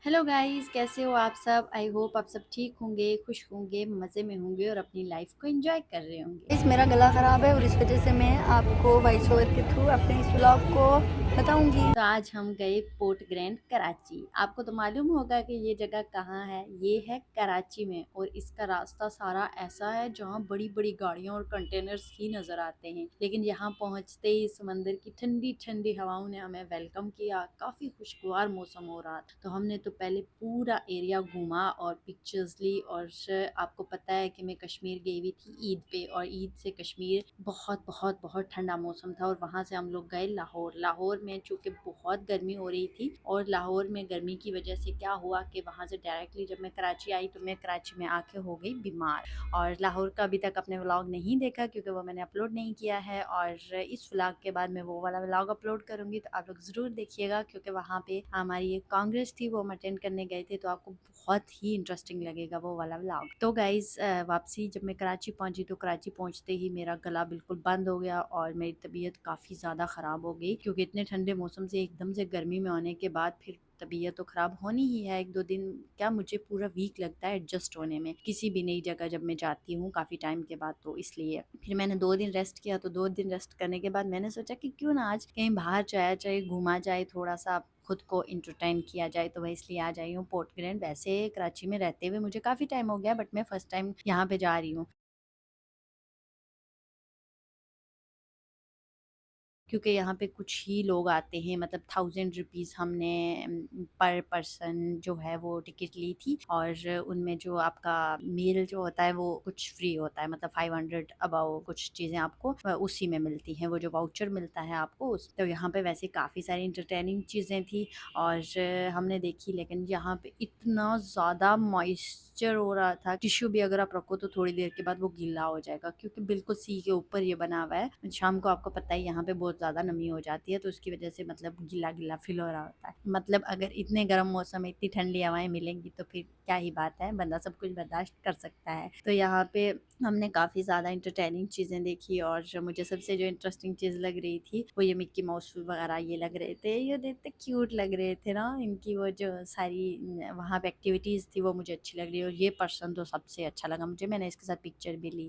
Hello guys, कैसे हो आप सब। आई होप आप सब ठीक होंगे, खुश होंगे, मज़े में होंगे और अपनी लाइफ को एंजॉय कर रहे होंगे। इस मेरा गला ख़राब है और इस वजह से मैं आपको वॉइस ओवर के थ्रू अपने इस व्लॉग को बताऊंगी। तो आज हम गए पोर्ट ग्रैंड कराची। आपको तो मालूम होगा कि ये जगह कहाँ है। ये है कराची में और इसका रास्ता सारा ऐसा है जहाँ बड़ी बड़ी गाड़ियाँ और कंटेनर्स ही नज़र आते हैं। लेकिन यहाँ पहुँचते ही समंदर की ठंडी ठंडी हवाओं ने हमें वेलकम किया। काफ़ी खुशगवार मौसम हो रहा था, तो हमने तो पहले पूरा एरिया घूमा और पिक्चर्स ली। और आपको पता है कि मैं कश्मीर गई हुई थी ईद पे, और ईद से कश्मीर बहुत बहुत बहुत ठंडा मौसम था। और वहाँ से हम लोग गए लाहौर। लाहौर में चूँकि बहुत गर्मी हो रही थी, और लाहौर में गर्मी की वजह से क्या हुआ कि वहाँ से डायरेक्टली जब मैं कराची आई तो मैं कराची में आके हो गई बीमार। और लाहौर का अभी तक अपने व्लॉग नहीं देखा क्योंकि वो मैंने अपलोड नहीं किया है, और इस व्लॉग के बाद मैं वो वाला व्लॉग अपलोड करूँगी, तो आप लोग ज़रूर देखिएगा क्योंकि वहाँ पे हमारी एक कांग्रेस थी, वो हम अटेंड करने गए थे, तो आपको बहुत ही इंटरेस्टिंग लगेगा वो वाला व्लॉग। तो गाइज़, वापसी जब मैं कराची पहुँची तो कराची पहुँचते ही मेरा गला बिल्कुल बंद हो गया और मेरी तबीयत काफ़ी ज़्यादा ख़राब हो गई, क्योंकि इतने ठंडे मौसम से एकदम से गर्मी में आने के बाद फिर तबीयत तो ख़राब होनी ही है। 1-2 दिन क्या, मुझे पूरा वीक लगता है एडजस्ट होने में किसी भी नई जगह जब मैं जाती हूँ काफ़ी टाइम के बाद। तो इसलिए फिर मैंने 2 दिन रेस्ट किया। तो 2 दिन रेस्ट करने के बाद मैंने सोचा कि क्यों ना आज कहीं बाहर जाया जाए, घूमा जाए, थोड़ा सा खुद को इंटरटेन किया जाए। तो मैं इसलिए आ जाई हूँ पोर्ट ग्रैंड। वैसे कराची में रहते हुए मुझे काफ़ी टाइम हो गया, बट मैं फ़र्स्ट टाइम यहाँ पे जा रही हूँ, क्योंकि यहाँ पे कुछ ही लोग आते हैं। मतलब 1000 रुपीज़ हमने पर पर्सन जो है वो टिकट ली थी, और उनमें जो आपका मील जो होता है वो कुछ फ्री होता है। मतलब 500 अबाउ कुछ चीज़ें आपको उसी में मिलती हैं, वो जो वाउचर मिलता है आपको उस। तो यहाँ पे वैसे काफ़ी सारी इंटरटेनिंग चीज़ें थी और हमने देखी। लेकिन यहाँ पे इतना ज़्यादा मॉइस्चर हो रहा था, टिश्यू भी अगर आप रखो तो थोड़ी देर के बाद वो गीला हो जाएगा, क्योंकि बिल्कुल सी के ऊपर ये बना हुआ है। शाम को आपको पता है यहाँ पे बहुत ज़्यादा नमी हो जाती है, तो उसकी वजह से मतलब गीला गीला फील हो रहा होता है। मतलब अगर इतने गर्म मौसम में इतनी ठंडी हवाएं मिलेंगी तो फिर क्या ही बात है, बंदा सब कुछ बर्दाश्त कर सकता है। तो यहाँ पे हमने काफ़ी ज़्यादा इंटरटेनिंग चीज़ें देखी, और मुझे सबसे जो इंटरेस्टिंग चीज़ लग रही थी वो ये मिक्की माउस वगैरह ये लग रहे थे। ये देखते क्यूट लग रहे थे ना, इनकी वो जो सारी वहाँ पे एक्टिविटीज़ थी वो मुझे अच्छी लग रही है। और ये पर्सन तो सबसे अच्छा लगा मुझे, मैंने इसके साथ पिक्चर भी ली।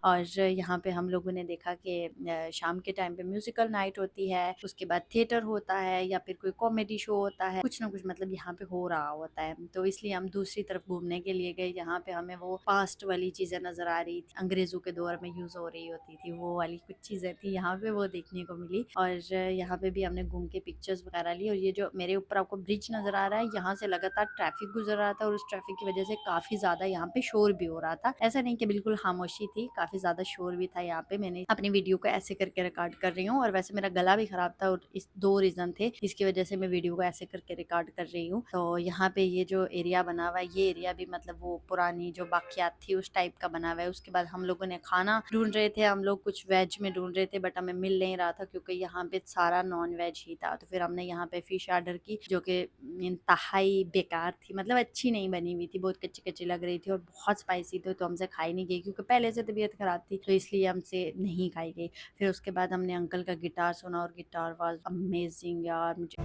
और यहाँ पे हम लोगों ने देखा कि शाम के टाइम पे म्यूजिकल नाइट होती है, उसके बाद थिएटर होता है या फिर कोई कॉमेडी शो होता है, कुछ ना कुछ मतलब यहाँ पे हो रहा होता है। तो इसलिए हम दूसरी तरफ घूमने के लिए गए, यहाँ पे हमें वो पास्ट वाली चीज़ें नज़र आ रही थी, अंग्रेज़ों के दौर में यूज़ हो रही होती थी वो वाली कुछ चीज़ें थी, यहाँ पे वो देखने को मिली। और यहाँ पे भी हमने घूम के पिक्चर्स वगैरह ली। और ये जो मेरे ऊपर आपको ब्रिज नज़र आ रहा है, यहाँ से लगातार ट्रैफिक गुजर रहा था, और उस ट्रैफिक की वजह से काफ़ी ज़्यादा यहाँ पे शोर भी हो रहा था। ऐसा नहीं कि बिल्कुल खामोशी थी, काफ़ी ज़्यादा शोर भी था यहाँ पे। मैंने अपनी वीडियो को ऐसे करके रिकॉर्ड कर रही हूँ, और वैसे मेरा गला भी खराब था, और इस 2 रीज़न थे इसकी वजह से मैं वीडियो को ऐसे करके रिकॉर्ड कर रही हूँ। तो यहाँ पे ये जो एरिया बना हुआ है, ये एरिया भी मतलब वो पुरानी जो बाकियात थी उस टाइप का बना हुआ है। उसके बाद हम लोगों ने खाना ढूंढ रहे थे, हम लोग कुछ वेज में ढूंढ रहे थे, बट हमें मिल नहीं रहा था क्योंकि यहाँ पे सारा नॉन वेज ही था। तो फिर हमने यहाँ पे फिश ऑर्डर की, जो कि इंतहाई बेकार थी, मतलब अच्छी नहीं बनी हुई थी, बहुत कच्ची कच्ची लग रही थी और बहुत स्पाइसी थी। तो हमसे खाई नहीं गई क्योंकि पहले से तबीयत खराब थी, तो इसलिए हमसे नहीं खाई गई। फिर उसके बाद हमने अंकल का गिटार सुना, और गिटार वाज अमेजिंग यार। मुझे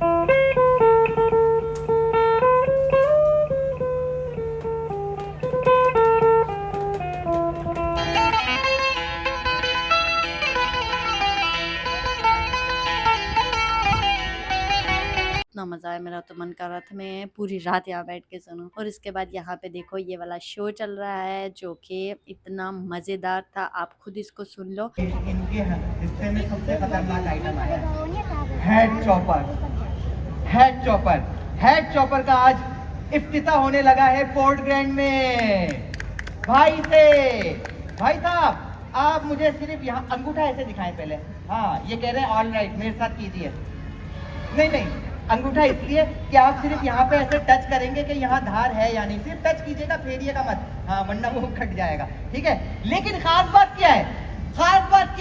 इतना मज़ा आया, मेरा तो मन कर रहा था मैं पूरी रात यहाँ बैठ के सुनूं। और इसके बाद यहाँ पे देखो ये वाला शो चल रहा है जो कि इतना मज़ेदार था, आप खुद इसको सुन लो। इनके हिस्से में सबसे खतरनाक आइटम आया head chopper. Head chopper head chopper का आज इफ्तिताह होने लगा है पोर्ट ग्रैंड में। भाई साहब, आप मुझे सिर्फ यहाँ अंगूठा ऐसे दिखाएं पहले। हाँ, ये कह रहे हैं ऑल राइट, मेरे साथ कीजिए। नहीं, अंगूठा इसलिए कि आप सिर्फ यहाँ पे ऐसे टच करेंगे कि यहाँ धार है या नहीं, सिर्फ टच कीजिएगा, फेरिएगा मत। हाँ, वरना वो कट जाएगा, ठीक है। लेकिन खास बात क्या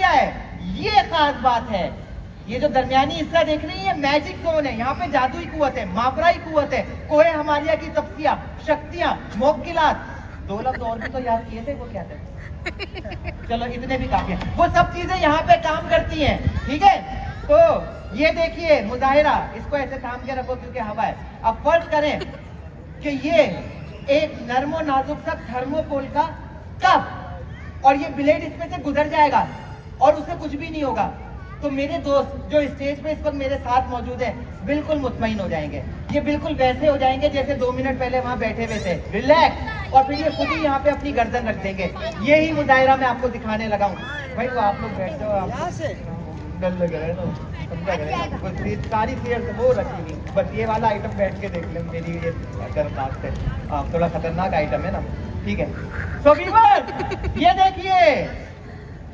है, ये खास बात है, ये जो दरमियानी हिस्सा देख रही है मैजिक जोन है। यहाँ पे जादुई कुव्वत है, माफराई कुव्वत है, कोहे हमारिया की तपस्या, शक्तियां, मोक्किलात, 2 लफ्ज और भी तो याद किए थे, वो क्या थे? चलो इतने भी काफी है। वो सब चीजें यहाँ पे काम करती हैं, ठीक है। तो ये देखिए मुजाहिरा, इसको ऐसे थाम के रखो क्योंकि हवा है। अब फर्ज करें कि ये एक नर्मो नाजुक सा थर्मोकोल का कप और ये ब्लेड इसमें से गुजर जाएगा और उससे कुछ भी नहीं होगा, तो मेरे दोस्त जो स्टेज पे इस वक्त मेरे साथ मौजूद हैं बिल्कुल मुतमईन हो जाएंगे। ये बिल्कुल वैसे हो जाएंगे जैसे 2 मिनट पहले वहां बैठे हुए थे, रिलैक्स, और फिर ये खुद ही यहाँ पे अपनी गर्दन रख देंगे। यही मुजाहिरा मैं आपको दिखाने लगा हूँ। भाई तो आप लोग बैठ जाओ, डर लग रहा है तो समझा करें, सारी चीज वो रखी हुई, बस ये वाला आइटम बैठ के देख लें। मेरी ये दरखास्त है, थोड़ा खतरनाक आइटम है ना, ठीक है। सो व्यूअर्स ये देखिए,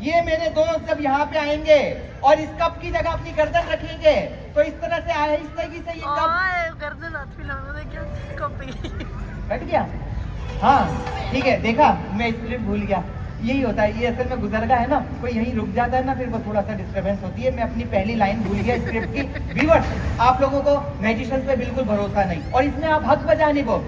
ये मेरे दोस्त जब यहाँ पे आएंगे और इस कप की जगह अपनी गर्दन रखेंगे तो इस तरह से आहिस्ता से ये कप गर्दन कट गया। हाँ ठीक है, देखा मैं स्क्रिप्ट भूल गया। यही होता है, ये असल में गुजरगा है ना, कोई यहीं रुक जाता है ना, फिर वो थोड़ा सा डिस्टर्बेंस होती है। मैं अपनी पहली लाइन भूल गया स्क्रिप्ट की। व्यूअर्स आप लोगों को मैजिशियंस पे बिल्कुल भरोसा नहीं, और इसमें आप हक बजाने को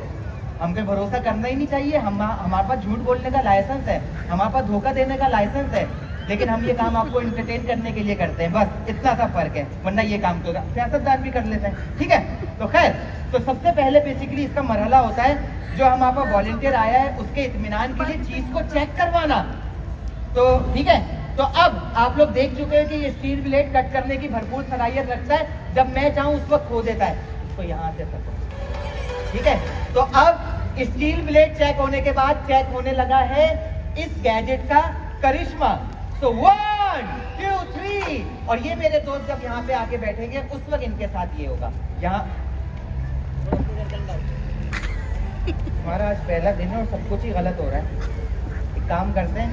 हम पे भरोसा करना ही नहीं चाहिए। हमारे पास झूठ बोलने का लाइसेंस है, हमारे पास धोखा देने का लाइसेंस है, लेकिन हम ये काम आपको एंटरटेन करने के लिए करते हैं, बस इतना सा फर्क है। वरना ये काम तो सियासतदान भी कर लेते हैं, ठीक है। तो खैर, तो सबसे पहले बेसिकली इसका मरहला होता है जो हमारे पास वॉलंटियर आया है उसके इत्मीनान के लिए चीज को चेक करवाना। तो ठीक है, तो अब आप लोग देख चुके हैं कि ये स्टील ब्लेड कट करने की भरपूर सलाहियत रखता है, जब मैं चाहूँ उस वक्त खो देता है इसको यहाँ से तक, ठीक है। तो अब स्टील ब्लेड चेक होने के बाद चेक होने लगा है इस गैजेट का करिश्मा। तो 1 2 3, और ये मेरे दोस्त जब यहाँ पे आके बैठेंगे उस वक्त इनके साथ ये होगा। यहाँ हमारा आज पहला दिन है और सब कुछ ही गलत हो रहा है। एक काम करते हैं,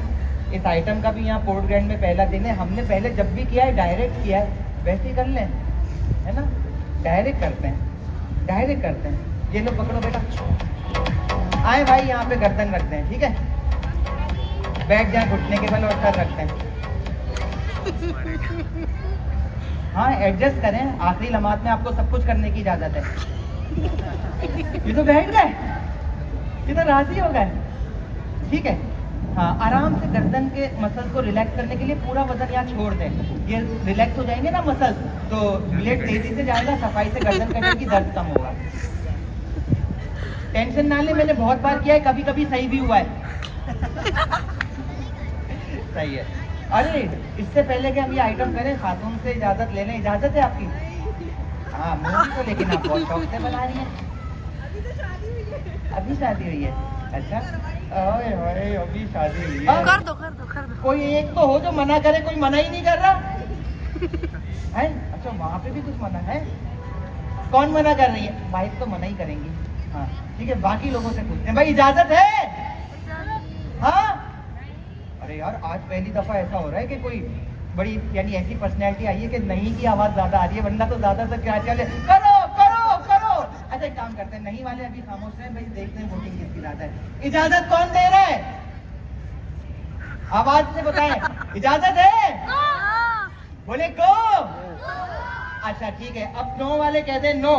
इस आइटम का भी यहाँ पोर्ट ग्रैंड में पहला दिन है। हमने पहले जब भी किया है डायरेक्ट किया है, वैसे ही कर लें, है ना। डायरेक्ट करते हैं, डायरेक्ट करते हैं। ये लो पकड़ो बेटा, आए भाई यहाँ पे गर्दन रखते हैं, ठीक है। बैठ जाए घुटने के बल और सर रखते हैं। हाँ एडजस्ट करें, आखिरी लम्हात में आपको सब कुछ करने की इजाजत है। ये तो बैठ गए, ये तो राजी हो गए, ठीक है। हाँ आराम से गर्दन के मसल्स को रिलैक्स करने के लिए पूरा वजन यहाँ छोड़ दें। ये रिलैक्स हो जाएंगे ना मसल्स, तो ब्लेड तेजी से जाएगा, सफाई से गर्दन कटेगी, दर्द कम होगा। टेंशन ना ले, मैंने बहुत बार किया है, कभी कभी सही भी हुआ है। सही है। अरे इससे पहले कि हम ये आइटम करें, खातून से इजाजत ले लें। इजाजत है आपकी? हाँ मूवी को, लेकिन आप बहुत शौक से बना रही हैं। अभी शादी हुई है? अच्छा, ओए ओए अभी शादी हुई है। कर दो कर दो कर दो। कोई एक तो हो जो मना करे, कोई मना ही नहीं कर रहा है। अच्छा वहाँ पे भी कुछ मना है? कौन मना कर रही है? वाइफ तो मना ही करेंगी। हाँ ठीक है, बाकी लोगों से पूछते हैं, भाई इजाजत है? हाँ अरे यार आज पहली दफा ऐसा हो रहा है कि कोई बड़ी यानी ऐसी पर्सनैलिटी आई है कि नहीं की आवाज ज्यादा आ रही है, वरना तो ज्यादातर क्या चले करो करो करो। अच्छा एक काम करते हैं, नहीं वाले अभी खामोश रहे, भाई देखते हैं वोटिंग किसकी ज्यादा है। इजाजत कौन दे रहा है? आवाज से बताएं, इजाजत है? बोले गो। अच्छा ठीक है, अब नो वाले कहते हैं नो।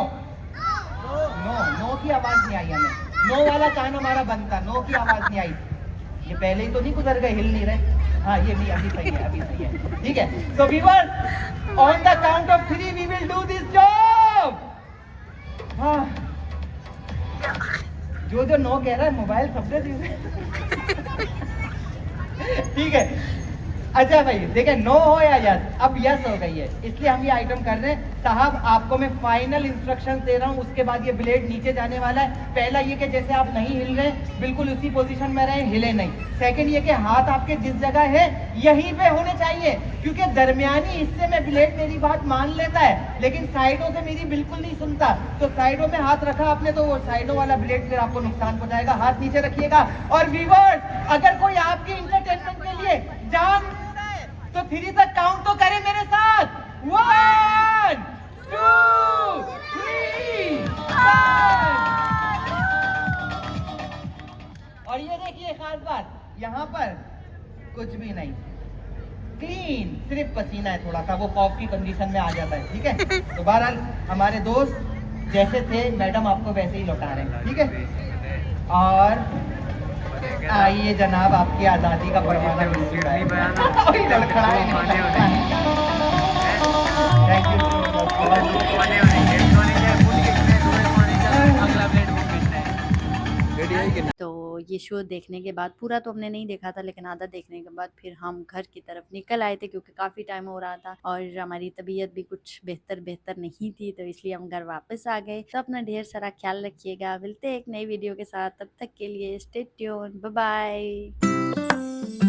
नो नो की आवाज नहीं आई हमें, नो वाला कान हमारा बंद था, नो की आवाज नहीं आई। ये पहले ही तो नहीं गुजर गए, हिल नहीं रहे। हाँ ये नहीं, अभी सही है, अभी सही है, ठीक है। So viewers on the count of 3 we will do this job. हाँ जो जो नो कह रहा है मोबाइल सबसे ठीक है। अच्छा भाई देखें, नो हो या यस, अब यस हो गई है, इसलिए हम ये आइटम कर रहे हैं। साहब आपको मैं फाइनल इंस्ट्रक्शंस दे रहा हूँ, उसके बाद ये ब्लेड नीचे जाने वाला है। पहला ये कि जैसे आप नहीं हिल रहे, बिल्कुल उसी पोजीशन में रहे, हिले नहीं। सेकंड ये कि हाथ आपके जिस जगह है यहीं पे होने चाहिए, क्योंकि दरमियानी हिस्से में ब्लेड मेरी बात मान लेता है, लेकिन साइडों से मेरी बिल्कुल नहीं सुनता। तो साइडों में हाथ रखा आपने तो वो साइडों वाला ब्लेड फिर आपको नुकसान पहुंचाएगा। हाथ नीचे रखिएगा। और व्यूअर्स अगर कोई आपके इंटरटेनमेंट के लिए जान तो 3 तक काउंट तो करें मेरे साथ। 1 2 3 और ये देखिए खास बात, यहाँ पर कुछ भी नहीं, क्लीन, सिर्फ पसीना है थोड़ा सा, वो कॉफ की कंडीशन में आ जाता है, ठीक है। तो बहरहाल हमारे दोस्त जैसे थे मैडम आपको वैसे ही लौटा रहे हैं, ठीक है। और आइए जनाब, आपकी आज़ादी का परवाना मिल चुका है। वही लड़खड़ा है। Thank you so much. तो ये शो देखने के बाद पूरा तो हमने नहीं देखा था, लेकिन आधा देखने के बाद फिर हम घर की तरफ निकल आए थे, क्योंकि काफ़ी टाइम हो रहा था और हमारी तबीयत भी कुछ बेहतर नहीं थी, तो इसलिए हम घर वापस आ गए। तो अपना ढेर सारा ख्याल रखिएगा, मिलते हैं एक नई वीडियो के साथ, तब तक के लिए स्टे ट्यून, बाय बाय।